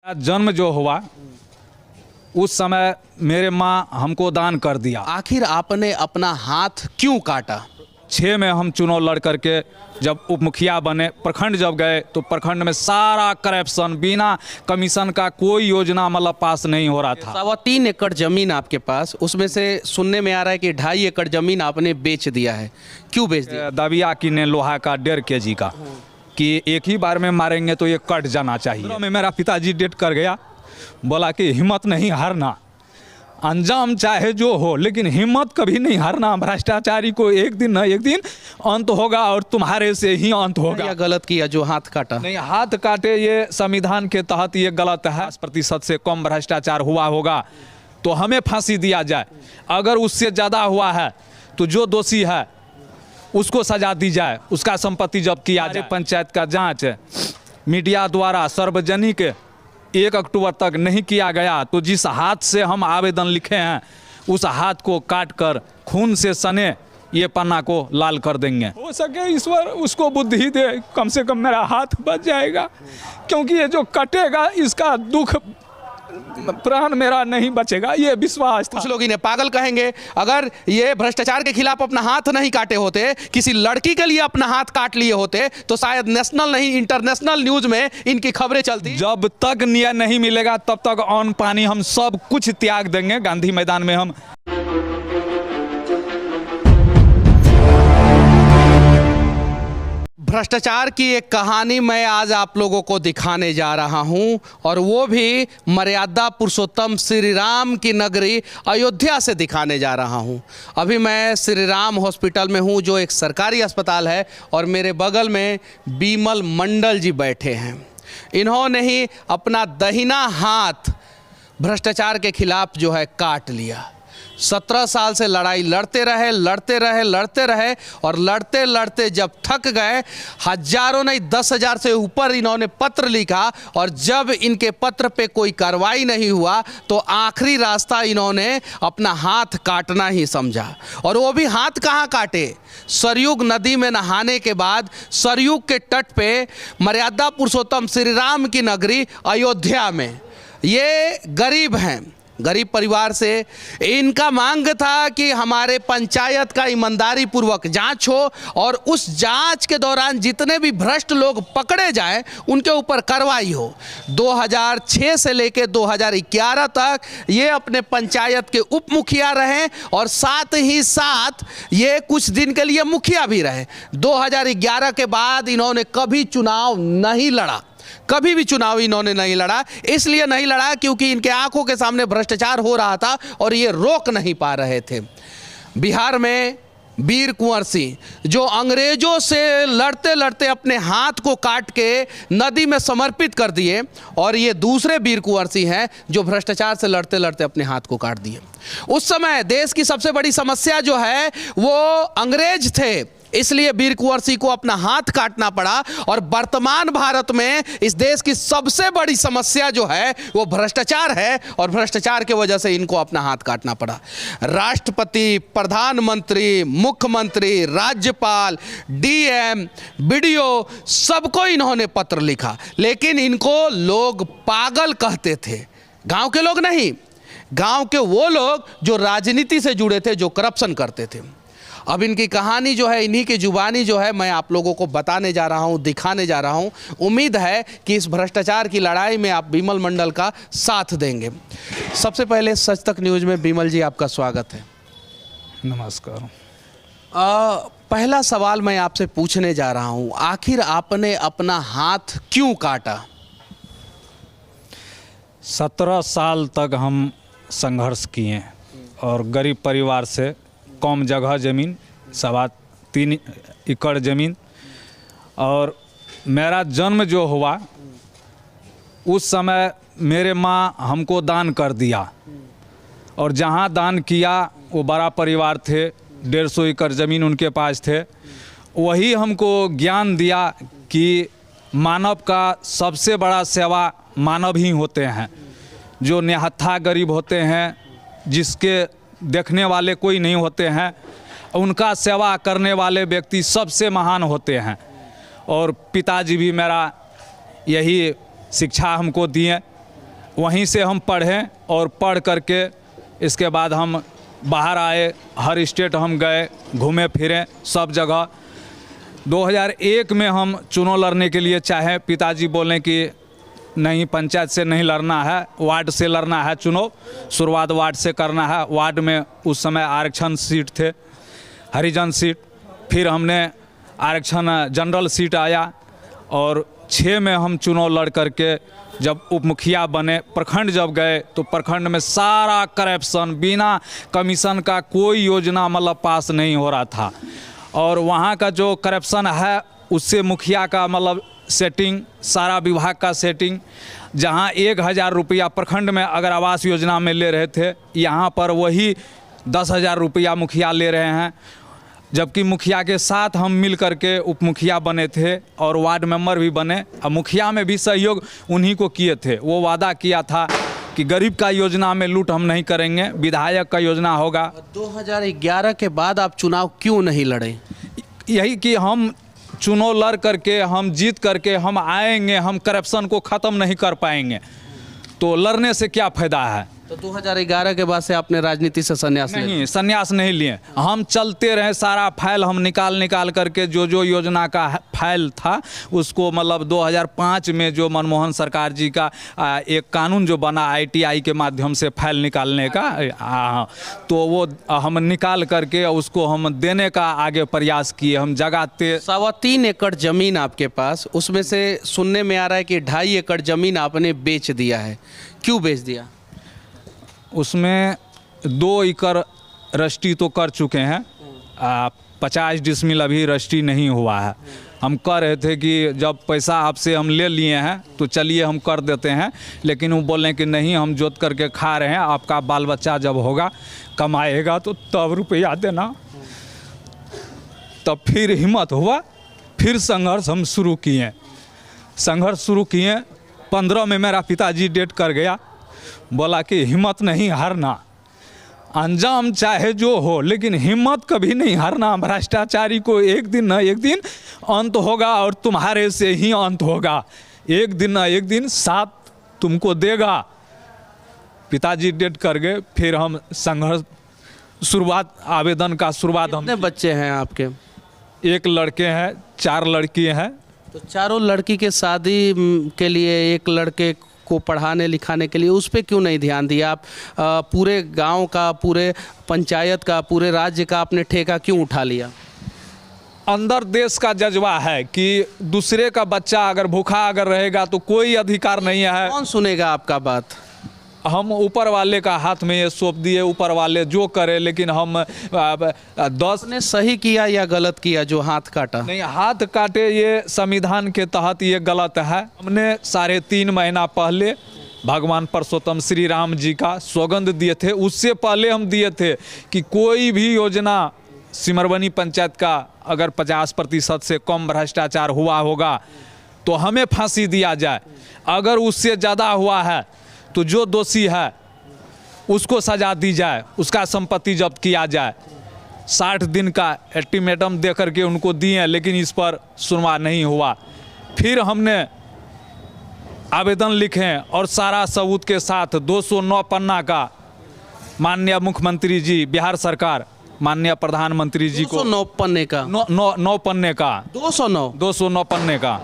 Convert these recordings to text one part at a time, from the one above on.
जन्म जो हुआ उस समय मेरे माँ हमको दान कर दिया। आखिर आपने अपना हाथ क्यों काटा? 6 में हम चुनाव लड़ करके जब उप मुखिया बने, प्रखंड जब गए तो प्रखंड में सारा करप्शन, बिना कमीशन का कोई योजना मतलब पास नहीं हो रहा था। 3.25 एकड़ जमीन आपके पास, उसमें से सुनने में आ रहा है कि 2.5 एकड़ जमीन आपने बेच दिया है। क्यों बेच दिया? दबिया किने लोहा का 1.5 kg का कि एक ही बार में मारेंगे तो ये कट जाना चाहिए। में मेरा पिताजी डेट कर गया, बोला कि हिम्मत नहीं हारना, अंजाम चाहे जो हो लेकिन हिम्मत कभी नहीं हारना। भ्रष्टाचारी को एक दिन न एक दिन अंत होगा और तुम्हारे से ही अंत होगा। क्या गलत किया जो हाथ काटा? नहीं, हाथ काटे ये संविधान के तहत ये गलत है। 50% से कम भ्रष्टाचार हुआ होगा तो हमें फांसी दिया जाए, अगर उससे ज़्यादा हुआ है तो जो दोषी है उसको सजा दी जाए, उसका संपत्ति जब्त किया जाए। पंचायत का जांच मीडिया द्वारा सार्वजनिक 1 अक्टूबर तक नहीं किया गया तो जिस हाथ से हम आवेदन लिखे हैं उस हाथ को काट कर खून से सने ये पन्ना को लाल कर देंगे। हो सके ईश्वर उसको बुद्धि दे, कम से कम मेरा हाथ बच जाएगा, क्योंकि ये जो कटेगा इसका दुख प्राण मेरा नहीं बचेगा, ये विश्वास था। कुछ लोग इन्हें पागल कहेंगे। अगर ये भ्रष्टाचार के खिलाफ अपना हाथ नहीं काटे होते, किसी लड़की के लिए अपना हाथ काट लिए होते तो शायद नेशनल नहीं इंटरनेशनल न्यूज में इनकी खबरें चलती। जब तक न्याय नहीं मिलेगा तब तक अन्न पानी हम सब कुछ त्याग देंगे। गांधी मैदान में हम भ्रष्टाचार की एक कहानी मैं आज आप लोगों को दिखाने जा रहा हूं, और वो भी मर्यादा पुरुषोत्तम श्री राम की नगरी अयोध्या से दिखाने जा रहा हूं। अभी मैं श्री राम हॉस्पिटल में हूं, जो एक सरकारी अस्पताल है, और मेरे बगल में बीमल मंडल जी बैठे हैं। इन्होंने ही अपना दाहिना हाथ भ्रष्टाचार के खिलाफ जो है काट लिया। 17 साल से लड़ाई लड़ते रहे और लड़ते लड़ते जब थक गए, हजारों नहीं 10,000 से ऊपर इन्होंने पत्र लिखा, और जब इनके पत्र पे कोई कार्रवाई नहीं हुआ तो आखिरी रास्ता इन्होंने अपना हाथ काटना ही समझा। और वो भी हाथ कहाँ काटे? सरयुग नदी में नहाने के बाद सरयुग के तट पे मर्यादा पुरुषोत्तम श्री राम की नगरी अयोध्या में ये गरीब हैं, गरीब परिवार से। इनका मांग था कि हमारे पंचायत का ईमानदारी पूर्वक जांच हो, और उस जांच के दौरान जितने भी भ्रष्ट लोग पकड़े जाएं उनके ऊपर कार्रवाई हो। 2006 से लेकर 2011 तक ये अपने पंचायत के उप मुखिया रहे, और साथ ही साथ ये कुछ दिन के लिए मुखिया भी रहे। 2011 के बाद इन्होंने कभी चुनाव नहीं लड़ा, कभी भी चुनाव इन्होंने नहीं लड़ा। इसलिए नहीं लड़ा क्योंकि इनके आंखों के सामने भ्रष्टाचार हो रहा था और ये रोक नहीं पा रहे थे। बिहार में वीर कुंवर सिंह, जो अंग्रेजों से लड़ते लड़ते अपने हाथ को काट के नदी में समर्पित कर दिए, और ये दूसरे वीर कुंवर सिंह हैं जो भ्रष्टाचार से लड़ते लड़ते अपने हाथ को काट दिए। उस समय देश की सबसे बड़ी समस्या जो है वो अंग्रेज थे, इसलिए वीर कुंवर सिंह को अपना हाथ काटना पड़ा। और वर्तमान भारत में इस देश की सबसे बड़ी समस्या जो है वो भ्रष्टाचार है, और भ्रष्टाचार की वजह से इनको अपना हाथ काटना पड़ा। राष्ट्रपति, प्रधानमंत्री, मुख्यमंत्री, राज्यपाल, डीएम, बीडीओ, सबको इन्होंने पत्र लिखा, लेकिन इनको लोग पागल कहते थे। गांव के लोग नहीं, गांव के वो लोग जो राजनीति से जुड़े थे, जो करप्शन करते थे। अब इनकी कहानी जो है, इन्हीं की जुबानी जो है मैं आप लोगों को बताने जा रहा हूं, दिखाने जा रहा हूं। उम्मीद है कि इस भ्रष्टाचार की लड़ाई में आप बीमल मंडल का साथ देंगे। सबसे पहले सच तक न्यूज़ में बीमल जी आपका स्वागत है। नमस्कार। पहला सवाल मैं आपसे पूछने जा रहा हूं, आखिर आपने अपना हाथ क्यों काटा? 17 साल तक हम संघर्ष किए, और गरीब परिवार से कम जगह ज़मीन, 3.25 एकड़ ज़मीन, और मेरा जन्म जो हुआ उस समय मेरे माँ हमको दान कर दिया, और जहाँ दान किया वो बड़ा परिवार थे, 150 एकड़ ज़मीन उनके पास थे। वही हमको ज्ञान दिया कि मानव का सबसे बड़ा सेवा मानव ही होते हैं, जो निहत्था गरीब होते हैं, जिसके देखने वाले कोई नहीं होते हैं, उनका सेवा करने वाले व्यक्ति सबसे महान होते हैं। और पिताजी भी मेरा यही शिक्षा हमको दिए वहीं से हम पढ़े और पढ़ करके इसके बाद हम बाहर आए, हर स्टेट हम गए, घूमे फिरे सब जगह। 2001 में हम चुनाव लड़ने के लिए चाहे, पिताजी बोले कि नहीं पंचायत से नहीं लड़ना है, वार्ड से लड़ना है चुनाव, शुरुआत वार्ड से करना है। वार्ड में उस समय आरक्षण सीट थे, हरिजन सीट, फिर हमने आरक्षण जनरल सीट आया और 6 में हम चुनाव लड़ करके जब उप मुखिया बने, प्रखंड जब गए तो प्रखंड में सारा करप्शन, बिना कमीशन का कोई योजना मतलब पास नहीं हो रहा था। और वहाँ का जो करप्शन है उससे मुखिया का मतलब सेटिंग, सारा विभाग का सेटिंग, जहाँ 1000 रुपया प्रखंड में अगर आवास योजना में ले रहे थे, यहाँ पर वही 10,000 रुपया मुखिया ले रहे हैं। जबकि मुखिया के साथ हम मिल करके उप मुखिया बने थे और वार्ड मेंबर भी बने। अब मुखिया में भी सहयोग उन्हीं को किए थे। वो वादा किया था कि गरीब का योजना में लूट हम नहीं करेंगे, विधायक का योजना होगा। 2011 के बाद आप चुनाव क्यों नहीं लड़े? यही कि हम चुनाव लड़ करके, हम जीत करके हम आएंगे, हम करप्शन को ख़त्म नहीं कर पाएंगे तो लड़ने से क्या फ़ायदा है। तो 2011 के बाद से आपने राजनीति से संन्यास नहीं, संन्यास नहीं लिए, हम चलते रहे। सारा फाइल हम निकाल करके जो जो योजना का फाइल था उसको मतलब 2005 में जो मनमोहन सरकार जी का एक कानून जो बना ITI के माध्यम से फाइल निकालने का, तो वो हम निकाल करके उसको हम देने का आगे प्रयास किए। हम जगाते 3.25 एकड़ ज़मीन आपके पास, उसमें से सुनने में आ रहा है कि 2.5 एकड़ ज़मीन आपने बेच दिया है, क्यों बेच दिया? उसमें 2 एकड़ रजिस्ट्री तो कर चुके हैं, 50 डिसमिल अभी रजिस्ट्री नहीं हुआ है। हम कह रहे थे कि जब पैसा आपसे हम ले लिए हैं तो चलिए हम कर देते हैं, लेकिन वो बोले कि नहीं, हम जोत करके खा रहे हैं, आपका बाल बच्चा जब होगा कमाएगा तो तब रुपया देना। तब फिर हिम्मत हुआ, फिर संघर्ष हम शुरू किए। 15 में मेरा पिताजी डेथ कर गया। बोला कि हिम्मत नहीं हारना, अंजाम चाहे जो हो लेकिन हिम्मत कभी नहीं हारना। भ्रष्टाचारी को एक दिन न एक दिन अंत होगा और तुम्हारे से ही अंत होगा। एक दिन न एक दिन साथ तुमको देगा। पिताजी डेथ कर गए, फिर हम संघर्ष शुरुआत, आवेदन का शुरुआत। हम कितने बच्चे हैं आपके? 1 लड़के हैं, 4 लड़की हैं। तो चारों लड़की के शादी के लिए, एक लड़के को पढ़ाने लिखाने के लिए उस पर क्यों नहीं ध्यान दिया आप? पूरे गांव का, पूरे पंचायत का, पूरे राज्य का आपने ठेका क्यों उठा लिया? अंदर देश का जज्बा है कि दूसरे का बच्चा अगर भूखा अगर रहेगा तो कोई अधिकार नहीं है। कौन सुनेगा आपका बात? हम ऊपर वाले का हाथ में ये सौंप दिए, ऊपर वाले जो करे। लेकिन हम 10 ने सही किया या गलत किया जो हाथ काटा? नहीं, हाथ काटे ये संविधान के तहत ये गलत है। हमने 3.5 महीना पहले भगवान परसोत्तम श्री राम जी का सौगंध दिए थे। उससे पहले हम दिए थे कि कोई भी योजना सिमरवनी पंचायत का अगर 50% से कम भ्रष्टाचार हुआ होगा तो हमें फांसी दिया जाए। अगर उससे ज़्यादा हुआ है तो जो दोषी है उसको सजा दी जाए, उसका संपत्ति जब्त किया जाए। 60 दिन का अल्टीमेटम दे करके उनको दिए, लेकिन इस पर सुनवाई नहीं हुआ। फिर हमने आवेदन लिखे और सारा सबूत के साथ 209 पन्ना का माननीय मुख्यमंत्री जी, बिहार सरकार, माननीय प्रधानमंत्री जी को 209 पन्ने का 9 पन्ने का 209 पन्ने का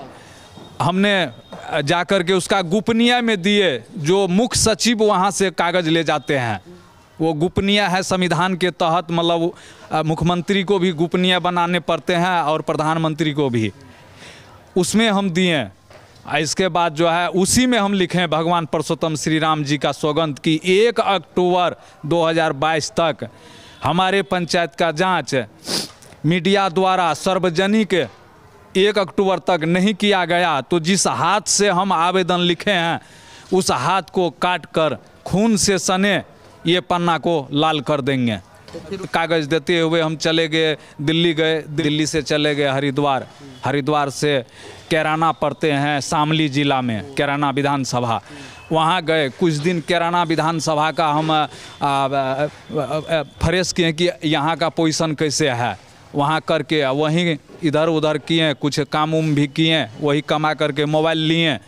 हमने जाकर के उसका गोपनीय में दिए। जो मुख्य सचिव वहाँ से कागज़ ले जाते हैं वो गोपनीय है संविधान के तहत। मतलब मुख्यमंत्री को भी गोपनीय बनाने पड़ते हैं और प्रधानमंत्री को भी, उसमें हम दिए। इसके बाद जो है उसी में हम लिखे भगवान परसोत्तम श्री राम जी का सौगंध की 1 अक्टूबर 2022 तक हमारे पंचायत का जांच मीडिया द्वारा सार्वजनिक 1 अक्टूबर तक नहीं किया गया तो जिस हाथ से हम आवेदन लिखे हैं उस हाथ को काट कर खून से सने ये पन्ना को लाल कर देंगे। कागज़ देते हुए हम चले गए, दिल्ली गए, दिल्ली से चले गए हरिद्वार, हरिद्वार से कैराना पढ़ते हैं, शामली ज़िला में कैराना विधानसभा, वहाँ गए। कुछ दिन कैराना विधानसभा का हम फ्रेश किए कि यहाँ का पोजीशन कैसे है, वहाँ करके वहीं इधर उधर किए, कुछ काम उम भी किए, वही कमा करके मोबाइल लिए,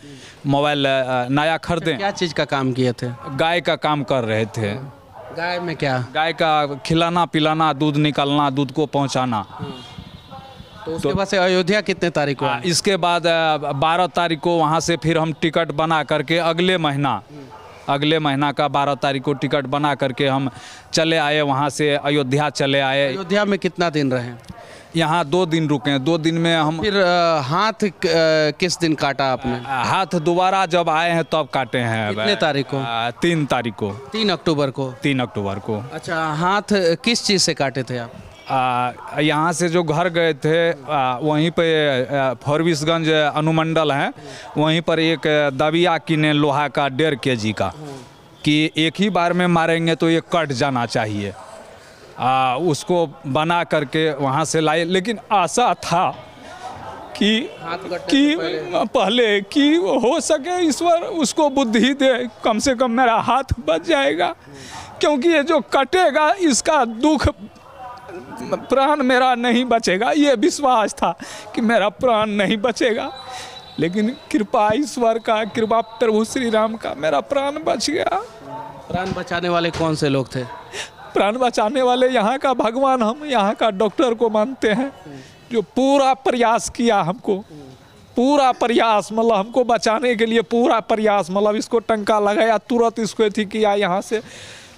मोबाइल नया खरीदे। क्या चीज़ का काम किए थे? गाय का काम कर रहे थे। गाय में क्या? गाय का खिलाना पिलाना, दूध निकालना, दूध को पहुंचाना। तो उसके बाद से अयोध्या कितने तारीख को? इसके बाद 12 तारीख को वहाँ से फिर हम टिकट बना करके अगले महीना का 12 तारीख को टिकट बना करके हम चले आए, वहाँ से अयोध्या चले आए। अयोध्या में कितना दिन रहे? यहाँ 2 दिन रुके। 2 दिन में हम फिर हाथ किस दिन काटा आपने? हाथ दोबारा जब आए हैं तब काटे हैं। कितने तारीख को? 3 तारीख को। 3 अक्टूबर को? 3 अक्टूबर को। अच्छा, हाथ किस चीज़ से काटे थे आप? यहाँ से जो घर गए थे वहीं पे फॉरबिसगंज अनुमंडल है, वहीं पर एक दबिया किने लोहा का 1.5 kg का, कि एक ही बार में मारेंगे तो ये कट जाना चाहिए। उसको बना करके वहाँ से लाए, लेकिन आशा था कि पहले कि हो सके ईश्वर उसको बुद्धि दे, कम से कम मेरा हाथ बच जाएगा, क्योंकि ये जो कटेगा इसका दुख प्राण मेरा नहीं बचेगा। ये विश्वास था कि मेरा प्राण नहीं बचेगा, लेकिन कृपा ईश्वर का, कृपा प्रभु श्री राम का, मेरा प्राण बच गया। प्राण बचाने वाले कौन से लोग थे? प्राण बचाने वाले यहाँ का भगवान, हम यहाँ का डॉक्टर को मानते हैं, जो पूरा प्रयास किया हमको, पूरा प्रयास, मतलब हमको बचाने के लिए पूरा प्रयास, मतलब इसको टंका लगाया, तुरंत इसको अथी किया, यहाँ से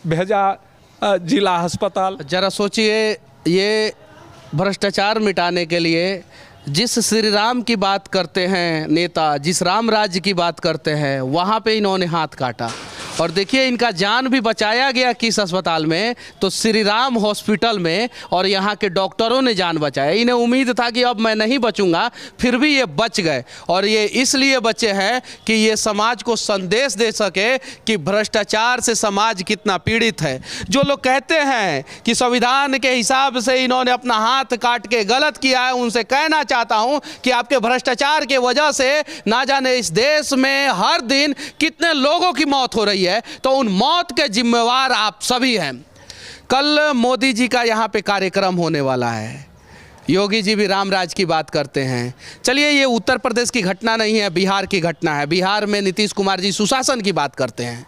भेजा जिला अस्पताल। जरा सोचिए, ये भ्रष्टाचार मिटाने के लिए जिस श्री राम की बात करते हैं नेता, जिस राम राज्य की बात करते हैं, वहाँ पे इन्होंने हाथ काटा। और देखिए इनका जान भी बचाया गया किस अस्पताल में, तो श्री राम हॉस्पिटल में, और यहाँ के डॉक्टरों ने जान बचाया। इन्हें उम्मीद था कि अब मैं नहीं बचूंगा, फिर भी ये बच गए। और ये इसलिए बचे हैं कि ये समाज को संदेश दे सके कि भ्रष्टाचार से समाज कितना पीड़ित है। जो लोग कहते हैं कि संविधान के हिसाब से इन्होंने अपना हाथ काट के गलत किया है, उनसे कहना चाहता हूँ कि आपके भ्रष्टाचार के वजह से ना जाने इस देश में हर दिन कितने लोगों की मौत हो रही है, तो उन मौत के जिम्मेवार आप सभी हैं। कल मोदी जी का यहाँ पे कार्यक्रम होने वाला है, योगी जी भी रामराज की बात करते हैं। चलिए, ये उत्तर प्रदेश की घटना नहीं है, बिहार की घटना है। बिहार में नीतीश कुमार जी सुशासन की बात करते हैं।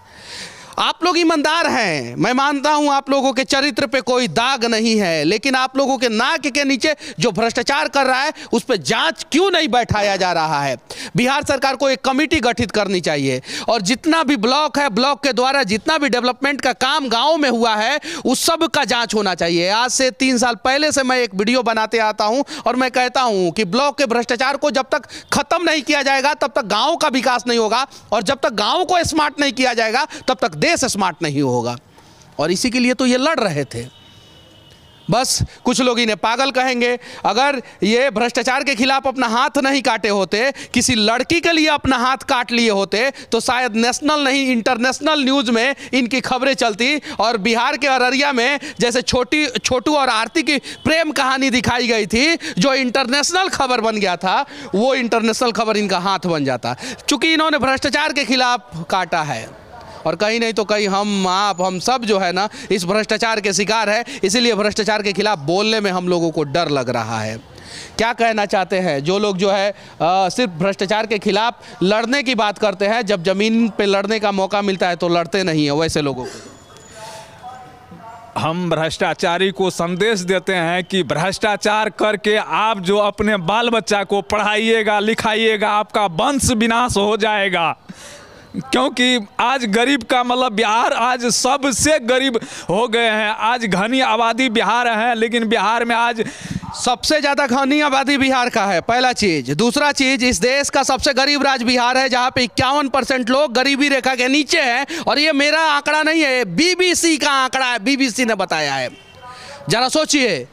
आप लोग ईमानदार हैं, मैं मानता हूं आप लोगों के चरित्र पे कोई दाग नहीं है, लेकिन आप लोगों के नाक के नीचे जो भ्रष्टाचार कर रहा है उस पर जांच क्यों नहीं बैठाया जा रहा है? बिहार सरकार को एक कमेटी गठित करनी चाहिए, और जितना भी ब्लॉक है, ब्लॉक के द्वारा जितना भी डेवलपमेंट का काम गाँव में हुआ है उस सब का जाँच होना चाहिए। आज से 3 साल पहले से मैं एक वीडियो बनाते आता हूँ और मैं कहता हूँ कि ब्लॉक के भ्रष्टाचार को जब तक खत्म नहीं किया जाएगा तब तक गाँव का विकास नहीं होगा, और जब तक गाँव को स्मार्ट नहीं किया जाएगा तब तक देश स्मार्ट नहीं होगा। और इसी के लिए तो ये लड़ रहे थे। बस कुछ लोग इन्हें पागल कहेंगे। अगर ये भ्रष्टाचार के खिलाफ अपना हाथ नहीं काटे होते, किसी लड़की के लिए अपना हाथ काट लिए होते, तो शायद नेशनल नहीं इंटरनेशनल न्यूज़ में इनकी खबरें चलती। और बिहार के अररिया में जैसे छोटू और आरती की प्रेम कहानी दिखाई गई थी, जो इंटरनेशनल खबर बन गया था, वो इंटरनेशनल खबर इनका हाथ बन जाता, चूँकि इन्होंने भ्रष्टाचार के खिलाफ काटा है। और कहीं नहीं तो कहीं हम सब जो है ना इस भ्रष्टाचार के शिकार है, इसीलिए भ्रष्टाचार के खिलाफ बोलने में हम लोगों को डर लग रहा है। क्या कहना चाहते हैं जो लोग जो है सिर्फ भ्रष्टाचार के खिलाफ लड़ने की बात करते हैं, जब जमीन पे लड़ने का मौका मिलता है तो लड़ते नहीं है, वैसे लोगों को हम भ्रष्टाचारी को संदेश देते हैं कि भ्रष्टाचार करके आप जो अपने बाल बच्चा को पढ़ाइएगा लिखाइएगा, आपका वंश विनाश हो जाएगा। क्योंकि आज गरीब का मतलब बिहार आज सबसे गरीब हो गए हैं। आज घनी आबादी बिहार है, लेकिन बिहार में आज सबसे ज़्यादा घनी आबादी बिहार का है, पहला चीज़। दूसरा चीज़, इस देश का सबसे गरीब राज्य बिहार है, जहाँ पे 51% लोग गरीबी रेखा के नीचे हैं। और ये मेरा आंकड़ा नहीं है, बीबीसी का आंकड़ा है, बीबीसी ने बताया है। जरा सोचिए।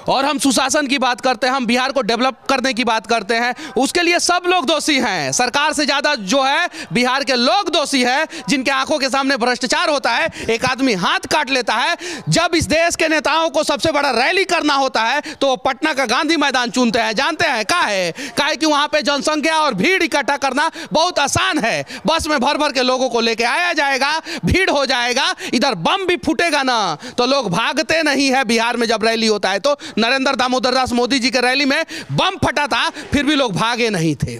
और हम सुशासन की बात करते हैं, हम बिहार को डेवलप करने की बात करते हैं, उसके लिए सब लोग दोषी हैं। सरकार से ज़्यादा जो है बिहार के लोग दोषी हैं, जिनके आंखों के सामने भ्रष्टाचार होता है। एक आदमी हाथ काट लेता है। जब इस देश के नेताओं को सबसे बड़ा रैली करना होता है तो वो पटना का गांधी मैदान चुनते हैं। जानते हैं काहे कि वहाँ पे जनसंख्या और भीड़ इकट्ठा करना बहुत आसान है। बस में भर भर के लोगों को लेके आया जाएगा, भीड़ हो जाएगा, इधर बम भी फूटेगा ना तो लोग भागते नहीं है। बिहार में जब रैली होता है तो नरेंद्र दामोदर दास मोदी जी के रैली में बम फटा था, फिर भी लोग भागे नहीं थे।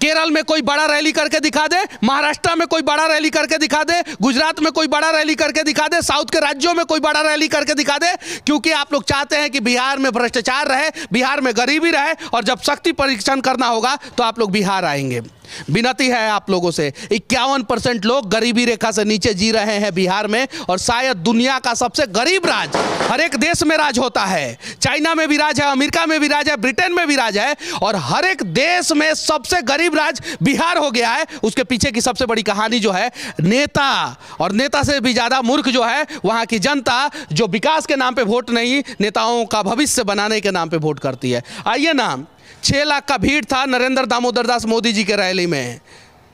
केरल में कोई बड़ा रैली करके दिखा दे, महाराष्ट्र में कोई बड़ा रैली करके दिखा दे, गुजरात में कोई बड़ा रैली करके दिखा दे, साउथ के राज्यों में कोई बड़ा रैली करके दिखा दे, क्योंकि आप लोग चाहते हैं कि बिहार में भ्रष्टाचार रहे, बिहार में गरीबी रहे, और जब शक्ति परीक्षण करना होगा तो आप लोग बिहार आएंगे। विनती है आप लोगों से, 51% लोग गरीबी रेखा से नीचे जी रहे हैं बिहार में, और शायद दुनिया का सबसे गरीब राज्य, हर एक देश में राज होता है, चाइना में भी राज है, अमेरिका में भी राज है, ब्रिटेन में भी राज है, और हर एक देश में सबसे गरीब राज्य बिहार हो गया है। उसके पीछे की सबसे बड़ी कहानी जो है नेता, और नेता से भी ज़्यादा मूर्ख जो है वहाँ की जनता, जो विकास के नाम पे वोट नहीं, नेताओं का भविष्य बनाने के नाम पे वोट करती है। आइए ना, 6 लाख का भीड़ था नरेंद्र दामोदर दास मोदी जी के रैली में,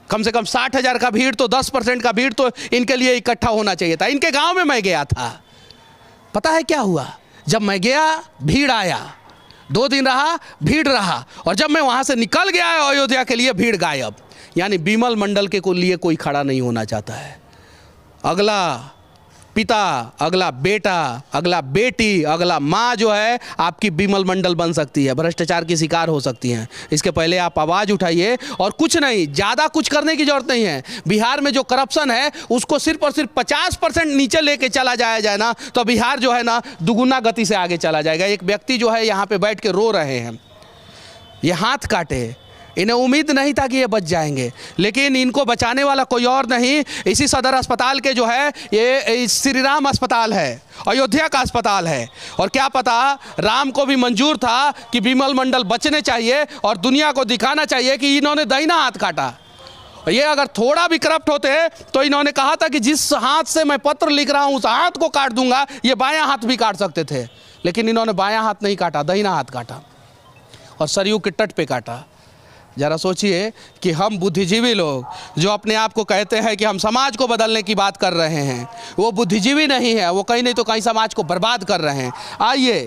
कम से कम 60,000 का भीड़, तो 10% का भीड़ तो इनके लिए इकट्ठा होना चाहिए था। इनके गांव में मैं गया था, पता है क्या हुआ? जब मैं गया भीड़ आया, 2 दिन रहा भीड़ रहा, और जब मैं वहां से निकल गया अयोध्या के लिए भीड़ गायब। यानी बिमल मंडल के लिए कोई खड़ा नहीं होना चाहता है। अगला पिता, अगला बेटा, अगला बेटी, अगला माँ जो है आपकी बिमल मंडल बन सकती है, भ्रष्टाचार की शिकार हो सकती हैं। इसके पहले आप आवाज़ उठाइए, और कुछ नहीं, ज़्यादा कुछ करने की जरूरत नहीं है। बिहार में जो करप्शन है उसको सिर्फ और सिर्फ 50% नीचे लेके चला जाए ना, तो बिहार जो है ना दुगुना गति से आगे चला जाएगा। एक व्यक्ति जो है यहाँ पे बैठ के रो रहे हैं, ये हाथ काटे, इन्हें उम्मीद नहीं था कि ये बच जाएंगे, लेकिन इनको बचाने वाला कोई और नहीं, इसी सदर अस्पताल के जो है ये श्री राम अस्पताल है, अयोध्या का अस्पताल है। और क्या पता राम को भी मंजूर था कि बिमल मंडल बचने चाहिए, और दुनिया को दिखाना चाहिए कि इन्होंने दाहिना हाथ काटा। ये अगर थोड़ा भी करप्ट होते तो इन्होंने कहा था कि जिस हाथ से मैं पत्र लिख रहा हूँ उस हाथ को काट दूंगा, ये बायां हाथ भी काट सकते थे, लेकिन इन्होंने बायां हाथ नहीं काटा, दाहिना हाथ काटा, और सरयू के तट पे काटा। ज़रा सोचिए कि हम बुद्धिजीवी लोग जो अपने आप को कहते हैं कि हम समाज को बदलने की बात कर रहे हैं, वो बुद्धिजीवी नहीं है, वो कहीं नहीं तो कहीं समाज को बर्बाद कर रहे हैं। आइए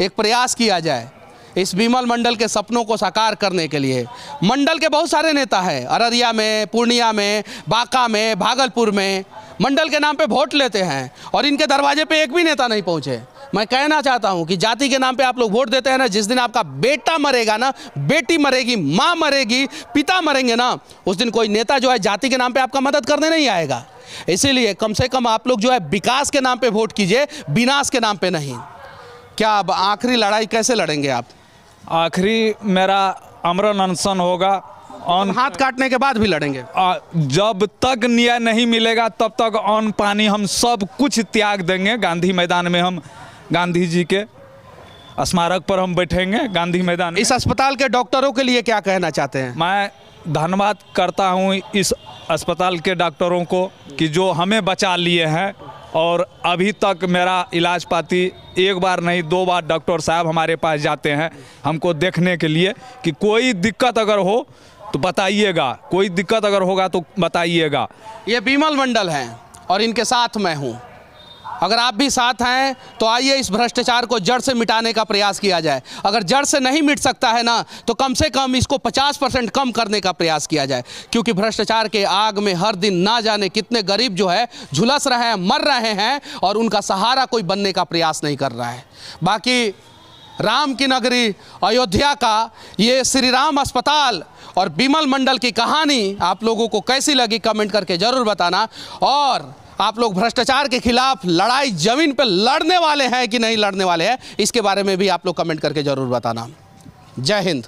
एक प्रयास किया जाए इस बिमल मंडल के सपनों को साकार करने के लिए। मंडल के बहुत सारे नेता हैं, अररिया में, पूर्णिया में, बांका में, भागलपुर में, मंडल के नाम पे वोट लेते हैं, और इनके दरवाजे पे एक भी नेता नहीं पहुँचे। मैं कहना चाहता हूं कि जाति के नाम पे आप लोग वोट देते हैं ना, जिस दिन आपका बेटा मरेगा ना, बेटी मरेगी, माँ मरेगी, पिता मरेंगे ना, उस दिन कोई नेता जो है जाति के नाम पे आपका मदद करने नहीं आएगा। इसीलिए कम से कम आप लोग जो है विकास के नाम पे वोट कीजिए, विनाश के नाम पे नहीं। क्या अब आखिरी लड़ाई कैसे लड़ेंगे आप? आखिरी मेरा आमरण अनशन होगा, और हाथ काटने के बाद भी लड़ेंगे। जब तक न्याय नहीं मिलेगा तब तक अन्न पानी हम सब कुछ त्याग देंगे। गांधी मैदान में हम गांधी जी के स्मारक पर हम बैठेंगे गांधी मैदान में। इस अस्पताल के डॉक्टरों के लिए क्या कहना चाहते हैं? मैं धन्यवाद करता हूं इस अस्पताल के डॉक्टरों को कि जो हमें बचा लिए हैं, और अभी तक मेरा इलाज पाती 1 बार नहीं 2 बार डॉक्टर साहब हमारे पास जाते हैं हमको देखने के लिए कि कोई दिक्कत अगर हो तो बताइएगा, कोई दिक्कत अगर होगा तो बताइएगा। ये बिमल मंडल हैं और इनके साथ मैं हूँ। अगर आप भी साथ हैं तो आइए इस भ्रष्टाचार को जड़ से मिटाने का प्रयास किया जाए। अगर जड़ से नहीं मिट सकता है ना, तो कम से कम इसको 50% कम करने का प्रयास किया जाए, क्योंकि भ्रष्टाचार के आग में हर दिन ना जाने कितने गरीब जो है झुलस रहे हैं, मर रहे हैं, और उनका सहारा कोई बनने का प्रयास नहीं कर रहा है। बाकी राम की नगरी अयोध्या का ये श्री राम अस्पताल और बिमल मंडल की कहानी आप लोगों को कैसी लगी कमेंट करके ज़रूर बताना। और आप लोग भ्रष्टाचार के खिलाफ लड़ाई ज़मीन पर लड़ने वाले हैं कि नहीं लड़ने वाले हैं, इसके बारे में भी आप लोग कमेंट करके ज़रूर बताना। जय हिंद।